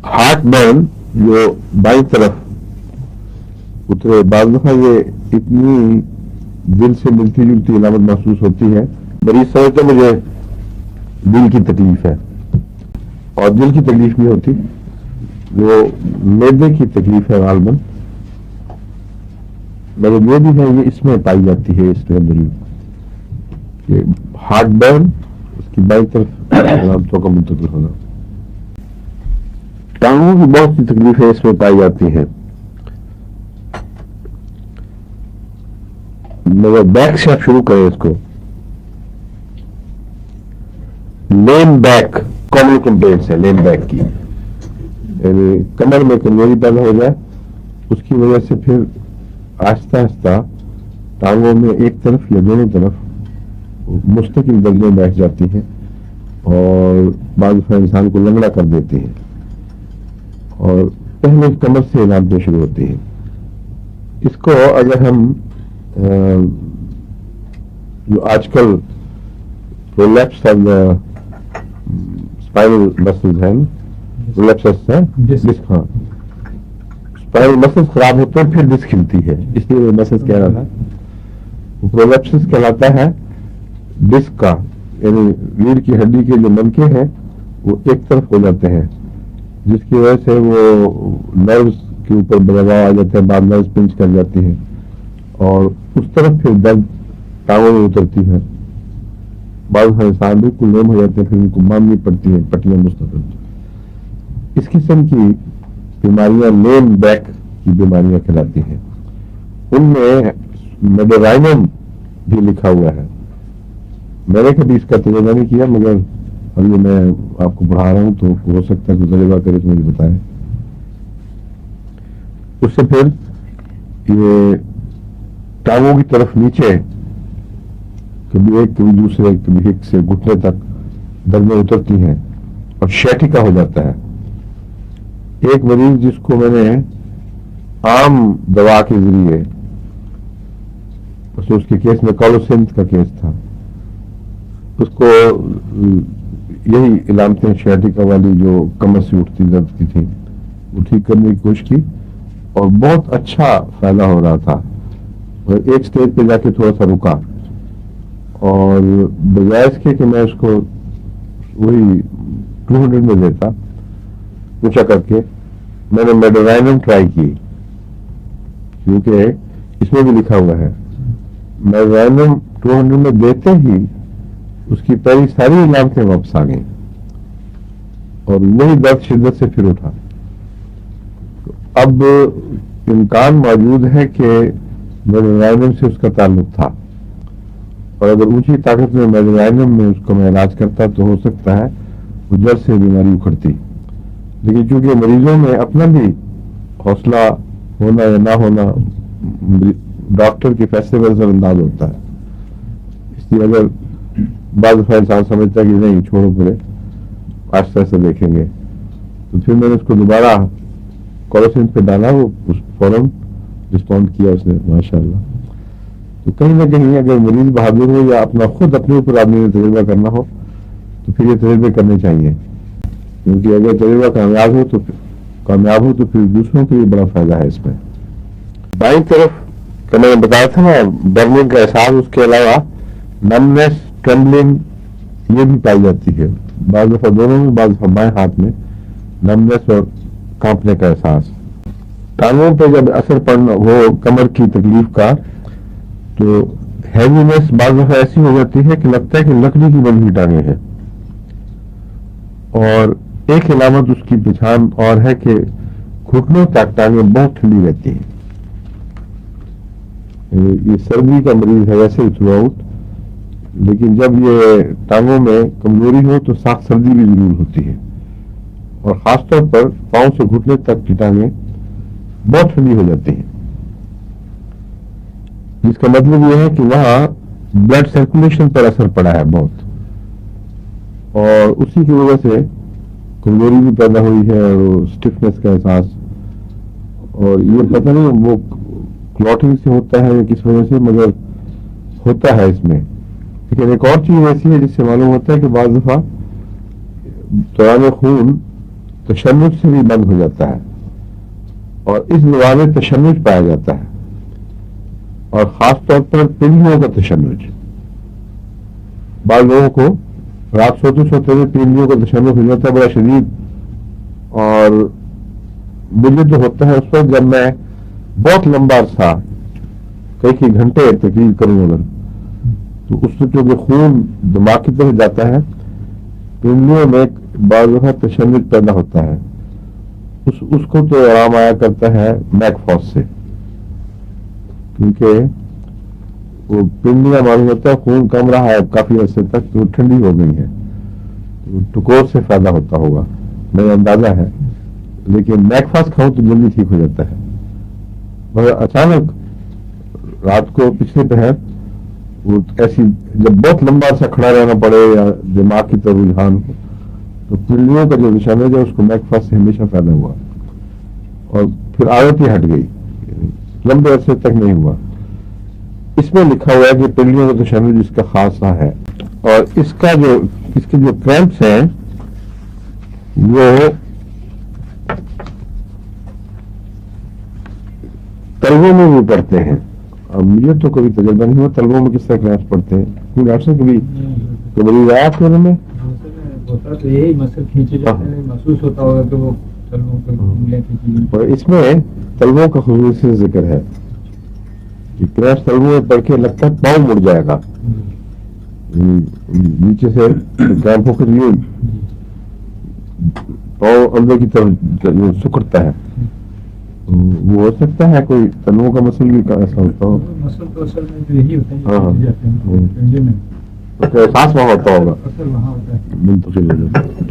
Heart burn जो बाईं तरफ उतरे, बाद दफा ये इतनी दिल से मिलती जुलती अलामत महसूस होती है, मरीज समझते मुझे दिल की तकलीफ है, और दिल की तकलीफ नहीं होती, वो मैदे की तकलीफ है गालबन, मगर जो भी है ये इसमें पाई जाती है, इसके अंदर ये हार्ट बर्न, उसकी बाईं तरफ अलामतों का मुंतकिल होना। टांगों की बहुत सी तकलीफें इसमें पाई जाती हैं, मगर बैक से आप शुरू करें इसको। लेन बैक कॉमन कंप्लेंट्स है लेन बैक की, यानी कमर में कमजोरी पैदा हो जाए, उसकी वजह से फिर आहिस्ता आहिस्ता टांगों में एक तरफ या दोनों तरफ मुस्तकिल दर्दें बैठ जाती हैं और बाद में इंसान को लंगड़ा कर देती हैं, और पहले कमर से इलाज शुरू होती हैं। इसको अगर हम जो आजकल prolapse of the spinal muscles हैं, प्रोलैप्स है डिस्क, हाँ, स्पाइनल मसल्स खराब होते हैं फिर डिस्क खिलती है, इसलिए वो मसल्स कह रहा था, वो प्रोलैप्सिस कहलाता है डिस्क का, यानी रीढ़ की हड्डी के जो मनके हैं वो एक तरफ हो जाते हैं, जिसकी वजह से वो नर्व्स के ऊपर दबाव आ जाता है, बाद नर्व्स पिंच कर जाती हैं और उस तरफ फिर दर्द टांगों में उतरती है, बाद इंसान बिल्कुल लेम हो जाते हैं, फिर उनको बांधनी पड़ती है पट्टियां मुस्तकिल। इस किस्म की बीमारियां लेम बैक की बीमारियां कहलाती हैं। उनमें मेडोराइनम भी लिखा हुआ है, मैंने कभी इसका तजुर्बा नहीं किया, मगर अभी मैं आपको पढ़ा रहा हूं तो हो सकता है कि तजुर्बा करे तो मुझे बताए। उससे फिर ये टांगों की तरफ नीचे कभी एक कभी दूसरे कभी एक से घुटने तक दर्दें उतरती हैं और शैटिका हो जाता है। एक मरीज जिसको मैंने आम दवा के जरिए, उसके केस में कॉलोसिंथ का केस था, उसको यही इलामतें शैटिका वाली जो कमर से उठती दर्द की थी वो ठीक करने की कोशिश की और बहुत अच्छा फायदा हो रहा था, और एक स्टेज पे जाके थोड़ा सा रुका, और बजाय इसके कि मैं उसको वही 200 में देता, पूछा करके मैंने मेडोराइनम ट्राई की, क्योंकि इसमें भी लिखा हुआ है मेडोराइनम 200 में देते ही उसकी पहली सारी इलामतें वापस आ गई और वही दर्द शिद्दत से फिर उठा। तो अब इम्कान मौजूद है कि मेडोराइनम से उसका ताल्लुक था, और अगर ऊंची ताकत में मेडोराइनम में उसको मैं इलाज करता तो हो सकता है वो जड़ से बीमारी उखड़ती, लेकिन चूंकि मरीजों में अपना भी हौसला होना या ना होना डॉक्टर के फैसले पर असरअंदाज होता है, इसलिए अगर बाद दफा इंसान समझता है कि नहीं छोड़ो पड़े आस्ते आस्ते देखेंगे, तो फिर मैंने उसको दोबारा कॉलोसिन पे डाला, वो उस फौरन रिस्पॉन्ड किया उसने माशाल्लाह। तो कहीं ना कहीं अगर मरीज बहादुर हो या अपना खुद अपने ऊपर आदमी ने तजुर्बा करना हो तो फिर ये तजुर्बे करने चाहिए, क्योंकि अगर तजुर्बा कामयाब हो तो फिर दूसरों को भी बड़ा फायदा है इसमें। बाईं तरफ तो मैंने बताया था ना बर्निंग का एहसास, उसके अलावा नमनेस ट्रेम्बलिंग ये भी पाई जाती है, बाद दफा दोनों में, बाद दफा बाएं हाथ में नमनेस और कांपने का एहसास। टांगों पे जब असर पड़ना हो कमर की तकलीफ का, तो हैवीनेस बाद दफा ऐसी हो जाती है कि लगता है कि लकड़ी की बनी हुई टांगे हैं, और एक अलामत उसकी पहचान और है कि घुटनों तक टांगें बहुत ठंडी रहती हैं। ये सर्दी का मरीज है वैसे ही थ्रू आउट, लेकिन जब ये टांगों में कमजोरी हो तो सख्त सर्दी भी जरूर होती है, और खासतौर पर पांव से घुटने तक की टांगें बहुत ठंडी हो जाती हैं, जिसका मतलब यह है कि वहां ब्लड सर्कुलेशन पर असर पड़ा है बहुत, और उसी की वजह से कमजोरी भी पैदा हुई है और स्टिफनेस का एहसास, और ये पता नहीं वो क्लॉटिंग से होता है या किस वजह से, मगर होता है इसमें। लेकिन एक और चीज ऐसी है जिससे मालूम होता है कि बाज़ दफा दौरान खून تشنج سے بھی بند ہو جاتا ہے، اور اس دعا میں تشنج پایا جاتا ہے، اور خاص طور پر پنڈلیوں کا تشنج. بعض لوگوں کو رات سوتے سوتے ہوئے پنڈلیوں کا تشنج ہو جاتا ہے بڑا شدید، اور مجھے تو ہوتا ہے اس وقت جب میں بہت لمبا عرصہ کئی گھنٹے تقریر کروں اگر، تو اس میں چونکہ خون دماغ کی طرف جاتا ہے، پنڈلیوں میں بعض وقت تشنج پیدا ہوتا ہے. اس کو تو آرام آیا کرتا ہے میک فاس سے، کیونکہ وہ پنڈلیاں معلوم ہوتا ہے خون کم رہا ہے کافی عرصے تک، تو ٹھنڈی ہو گئی ہے، تو ٹکور سے فائدہ ہوتا ہوگا، میرا اندازہ ہے. لیکن میک فاس کھاؤں تو جلدی ٹھیک ہو جاتا ہے. مگر اچانک رات کو پچھلے پہر وہ ایسی جب بہت لمبا سا کھڑا رہنا پڑے یا دماغ کی طرف رجحان ہو، تو پنڈلیوں کا جو تشنج ہے اس کو میک فاس سے ہمیشہ فائدہ ہوا، اور پھر عادت ہی ہٹ گئی، لمبے عرصے تک نہیں ہوا. اس میں لکھا ہوا ہے کہ پنڈلیوں کا تشنج اس کا خاصہ ہے، اور اس کے جو کریمپس ہیں وہ تلووں میں بھی پڑتے ہیں. اب مجھے تو کبھی تجربہ نہیں ہوا تلووں میں کس طرح کریمپس پڑتے ہیں. کوئی ڈاکٹر صاحب کبھی آیا آپ کے میں ہوتا تو یہی مسل کھینچے جاتے ہیں، محسوس ہوتا ہوگا کہ وہ تلووں پہ انگلیاں کھینچی. اور اس میں تلووں کا خصوصی ذکر ہے کہ کریمپس تلووں میں پڑ کے لگتا ہے پاؤں مڑ جائے گا، نیچے سے کریمپ ہو کر پاؤں اندر کی طرف سکڑتا ہے. وہ ہو سکتا ہے کوئی تلووں کا مسل بھی ایسا ہوتا ہو. مسل تو اصل میں جو یہی ہوتا ہے، احساس وہاں ہوتا ہوگا، اصل وہاں ہوتا ہے. منتقل ہو جاتا ہے.